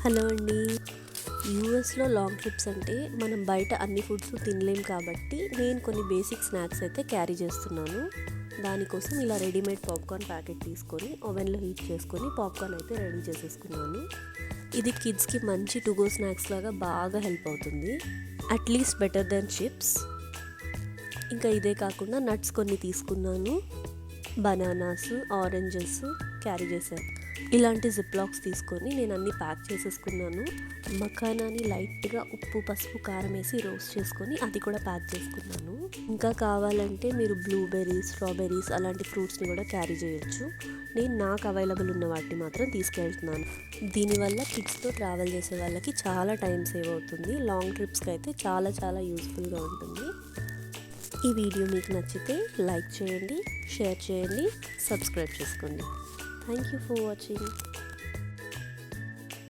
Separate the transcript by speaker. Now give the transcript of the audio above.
Speaker 1: Hello అండి. యూఎస్లో long trips అంటే మనం బయట అన్ని ఫుడ్స్ తినలేం కాబట్టి నేను కొన్ని బేసిక్ స్నాక్స్ అయితే క్యారీ చేస్తున్నాను. దానికోసం ఇలా రెడీమేడ్ పాప్కార్న్ ప్యాకెట్ తీసుకొని ఓవెన్లో హీట్ చేసుకొని పాప్కార్న్ అయితే రెడీ చేసేసుకున్నాను. ఇది కిడ్స్కి మంచి టు గో స్నాక్స్ లాగా బాగా హెల్ప్ అవుతుంది. At least better than chips. ఇంకా ఇదే కాకుండా నట్స్ కొన్ని తీసుకున్నాను. బనానాస్, ఆరెంజెస్ క్యారీ చేశాను. ఇలాంటి జిప్లాక్స్ తీసుకొని నేను అన్నీ ప్యాక్ చేసేసుకున్నాను. మఖానాని లైట్గా ఉప్పు, పసుపు, కారం వేసి రోస్ట్ చేసుకొని అది కూడా ప్యాక్ చేసుకున్నాను. ఇంకా కావాలంటే మీరు బ్లూబెర్రీస్, స్ట్రాబెర్రీస్ అలాంటి ఫ్రూట్స్ని కూడా క్యారీ చేయొచ్చు. నేను నాకు అవైలబుల్ ఉన్న వాటిని మాత్రం తీసుకెళ్తున్నాను. దీనివల్ల కిడ్స్తో ట్రావెల్ చేసే వాళ్ళకి చాలా టైం సేవ్ అవుతుంది. లాంగ్ ట్రిప్స్కి అయితే చాలా చాలా యూస్ఫుల్గా ఉంటుంది. ఈ వీడియో మీకు నచ్చితే లైక్ చేయండి, షేర్ చేయండి, సబ్స్క్రైబ్ చేసుకోండి. Thank you for watching.